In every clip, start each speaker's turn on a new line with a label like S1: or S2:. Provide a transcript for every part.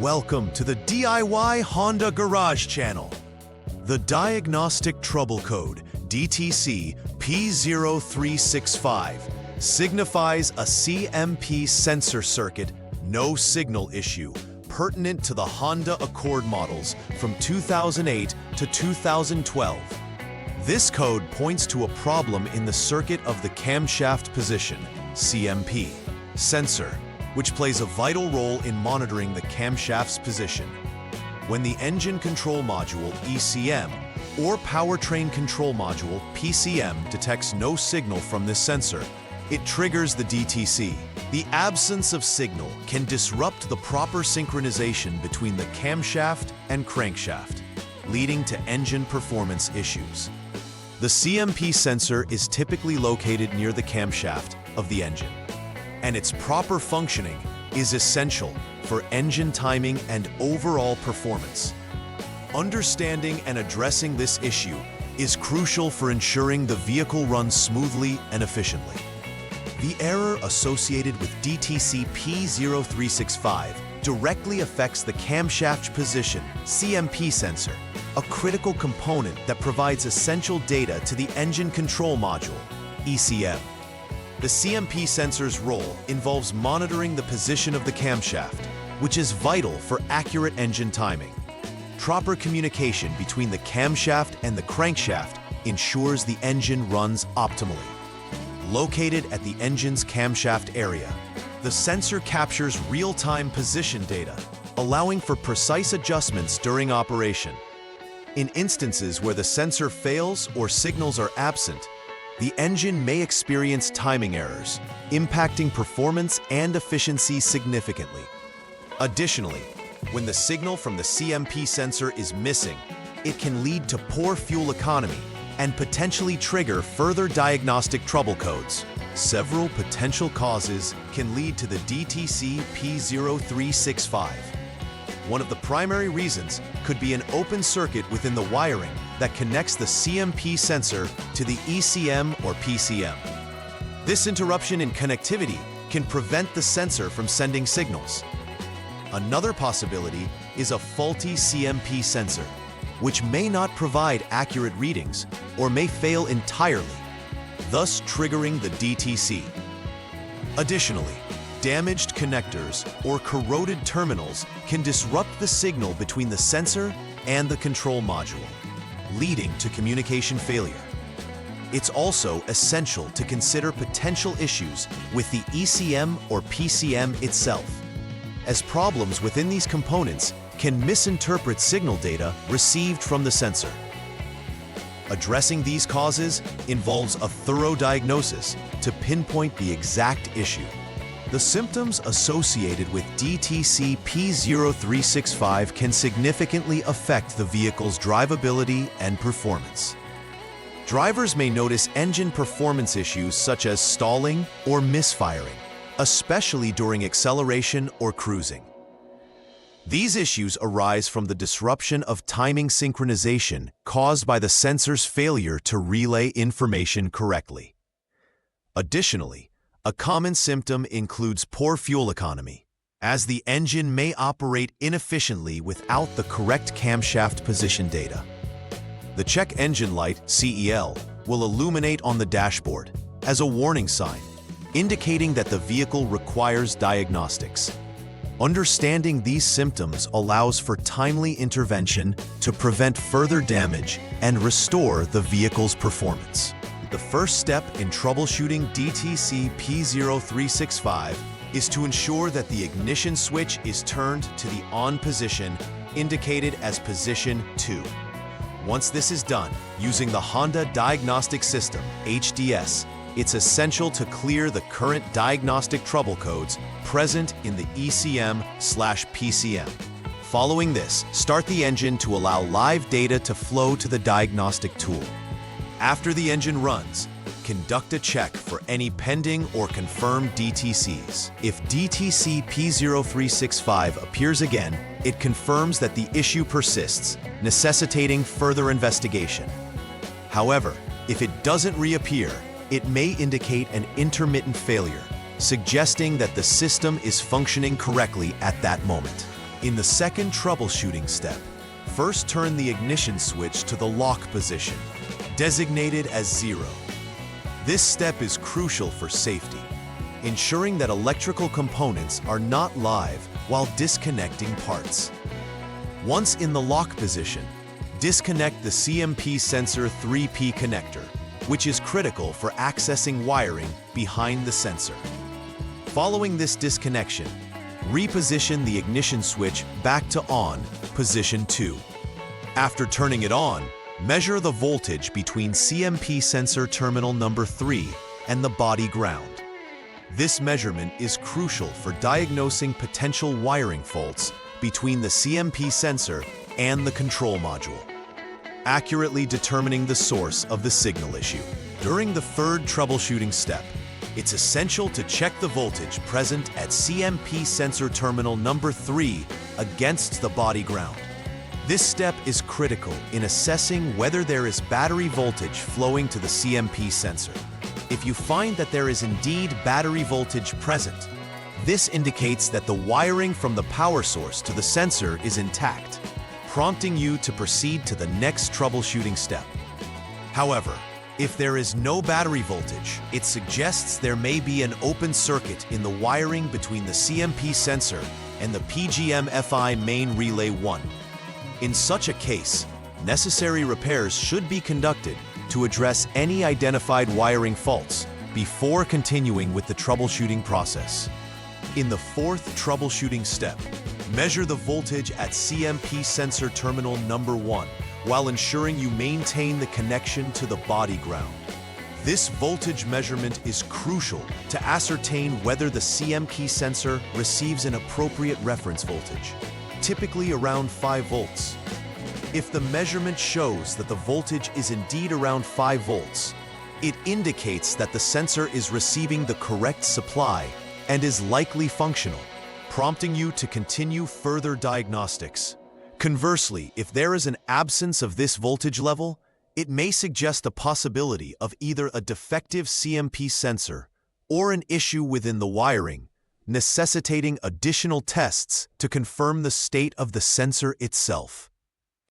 S1: Welcome to the DIY Honda Garage channel. The diagnostic trouble code DTC P0365 signifies a CMP sensor circuit no signal issue pertinent to the Honda Accord models from 2008 to 2012. This code points to a problem in the circuit of the camshaft position, CMP, sensor, which plays a vital role in monitoring the camshaft's position. When the engine control module, ECM, or powertrain control module, PCM, detects no signal from this sensor, it triggers the DTC. The absence of signal can disrupt the proper synchronization between the camshaft and crankshaft, leading to engine performance issues. The CMP sensor is typically located near the camshaft of the engine, and its proper functioning is essential for engine timing and overall performance. Understanding and addressing this issue is crucial for ensuring the vehicle runs smoothly and efficiently. The error associated with DTC P0365 directly affects the camshaft position, CMP sensor, a critical component that provides essential data to the engine control module, ECM. The CMP sensor's role involves monitoring the position of the camshaft, which is vital for accurate engine timing. Proper communication between the camshaft and the crankshaft ensures the engine runs optimally. Located at the engine's camshaft area, the sensor captures real-time position data, allowing for precise adjustments during operation. In instances where the sensor fails or signals are absent, the engine may experience timing errors, impacting performance and efficiency significantly. Additionally, when the signal from the CMP sensor is missing, it can lead to poor fuel economy and potentially trigger further diagnostic trouble codes. Several potential causes can lead to the DTC P0365. One of the primary reasons could be an open circuit within the wiring that connects the CMP sensor to the ECM or PCM. This interruption in connectivity can prevent the sensor from sending signals. Another possibility is a faulty CMP sensor, which may not provide accurate readings or may fail entirely, thus triggering the DTC. Additionally, damaged connectors or corroded terminals can disrupt the signal between the sensor and the control module, leading to communication failure. It's also essential to consider potential issues with the ECM or PCM itself, as problems within these components can misinterpret signal data received from the sensor. Addressing these causes involves a thorough diagnosis to pinpoint the exact issue. The symptoms associated with DTC P0365 can significantly affect the vehicle's drivability and performance. Drivers may notice engine performance issues such as stalling or misfiring, especially during acceleration or cruising. These issues arise from the disruption of timing synchronization caused by the sensor's failure to relay information correctly. Additionally, a common symptom includes poor fuel economy, as the engine may operate inefficiently without the correct camshaft position data. The check engine light, CEL, will illuminate on the dashboard as a warning sign, indicating that the vehicle requires diagnostics. Understanding these symptoms allows for timely intervention to prevent further damage and restore the vehicle's performance. The first step in troubleshooting DTC P0365 is to ensure that the ignition switch is turned to the on position, indicated as position 2. Once this is done, using the Honda Diagnostic System, HDS, it's essential to clear the current diagnostic trouble codes present in the ECM/PCM. Following this, start the engine to allow live data to flow to the diagnostic tool. After the engine runs, conduct a check for any pending or confirmed DTCs. If DTC P0365 appears again, it confirms that the issue persists, necessitating further investigation. However, if it doesn't reappear, it may indicate an intermittent failure, suggesting that the system is functioning correctly at that moment. In the second troubleshooting step, first turn the ignition switch to the lock position, designated as 0. This step is crucial for safety, ensuring that electrical components are not live while disconnecting parts. Once in the lock position, disconnect the CMP sensor 3P connector, which is critical for accessing wiring behind the sensor. Following this disconnection, reposition the ignition switch back to on, position 2. After turning it on, measure the voltage between CMP sensor terminal number 3 and the body ground. This measurement is crucial for diagnosing potential wiring faults between the CMP sensor and the control module, accurately determining the source of the signal issue. During the third troubleshooting step, it's essential to check the voltage present at CMP sensor terminal number 3 against the body ground. This step is critical in assessing whether there is battery voltage flowing to the CMP sensor. If you find that there is indeed battery voltage present, this indicates that the wiring from the power source to the sensor is intact, prompting you to proceed to the next troubleshooting step. However, if there is no battery voltage, it suggests there may be an open circuit in the wiring between the CMP sensor and the PGM-FI main relay 1. In such a case, necessary repairs should be conducted to address any identified wiring faults before continuing with the troubleshooting process. In the fourth troubleshooting step, measure the voltage at CMP sensor terminal number 1 while ensuring you maintain the connection to the body ground. This voltage measurement is crucial to ascertain whether the CMP sensor receives an appropriate reference voltage, typically around 5 volts. If the measurement shows that the voltage is indeed around 5 volts, it indicates that the sensor is receiving the correct supply and is likely functional, prompting you to continue further diagnostics. Conversely, if there is an absence of this voltage level, it may suggest a possibility of either a defective CMP sensor or an issue within the wiring, necessitating additional tests to confirm the state of the sensor itself.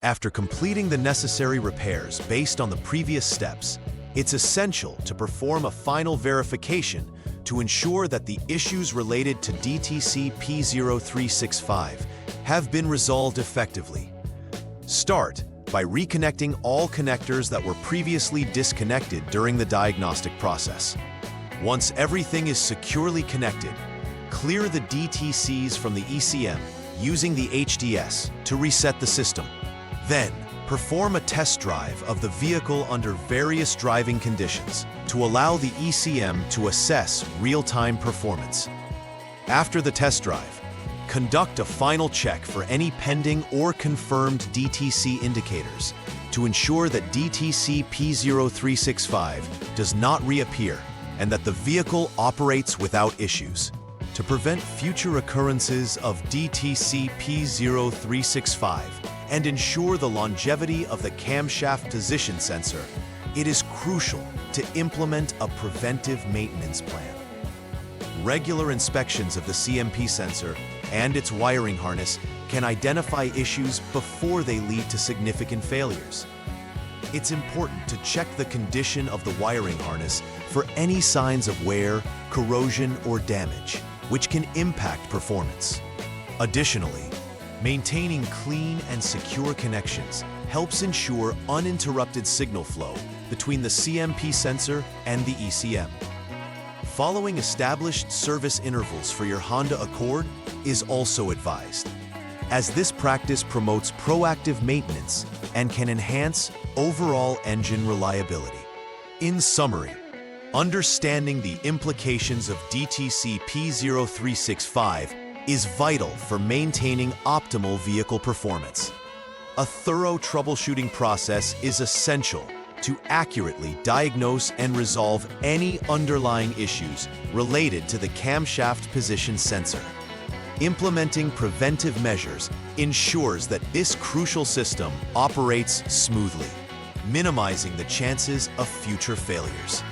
S1: After completing the necessary repairs based on the previous steps, it's essential to perform a final verification to ensure that the issues related to DTC P0365 have been resolved effectively. Start by reconnecting all connectors that were previously disconnected during the diagnostic process. Once everything is securely connected, clear the DTCs from the ECM using the HDS to reset the system. Then, perform a test drive of the vehicle under various driving conditions to allow the ECM to assess real-time performance. After the test drive, conduct a final check for any pending or confirmed DTC indicators to ensure that DTC P0365 does not reappear and that the vehicle operates without issues. To prevent future occurrences of DTC P0365 and ensure the longevity of the camshaft position sensor, it is crucial to implement a preventive maintenance plan. Regular inspections of the CMP sensor and its wiring harness can identify issues before they lead to significant failures. It's important to check the condition of the wiring harness for any signs of wear, corrosion, or damage, which can impact performance. Additionally, maintaining clean and secure connections helps ensure uninterrupted signal flow between the CMP sensor and the ECM. Following established service intervals for your Honda Accord is also advised, as this practice promotes proactive maintenance and can enhance overall engine reliability. In summary, understanding the implications of DTC P0365 is vital for maintaining optimal vehicle performance. A thorough troubleshooting process is essential to accurately diagnose and resolve any underlying issues related to the camshaft position sensor. Implementing preventive measures ensures that this crucial system operates smoothly, minimizing the chances of future failures.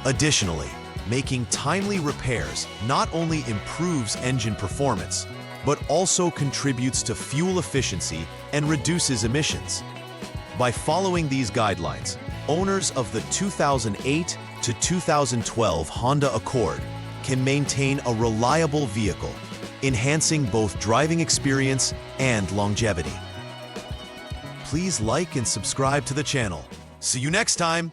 S1: Additionally, making timely repairs not only improves engine performance, but also contributes to fuel efficiency and reduces emissions. By following these guidelines, owners of the 2008 to 2012 Honda Accord can maintain a reliable vehicle, enhancing both driving experience and longevity. Please like and subscribe to the channel. See you next time!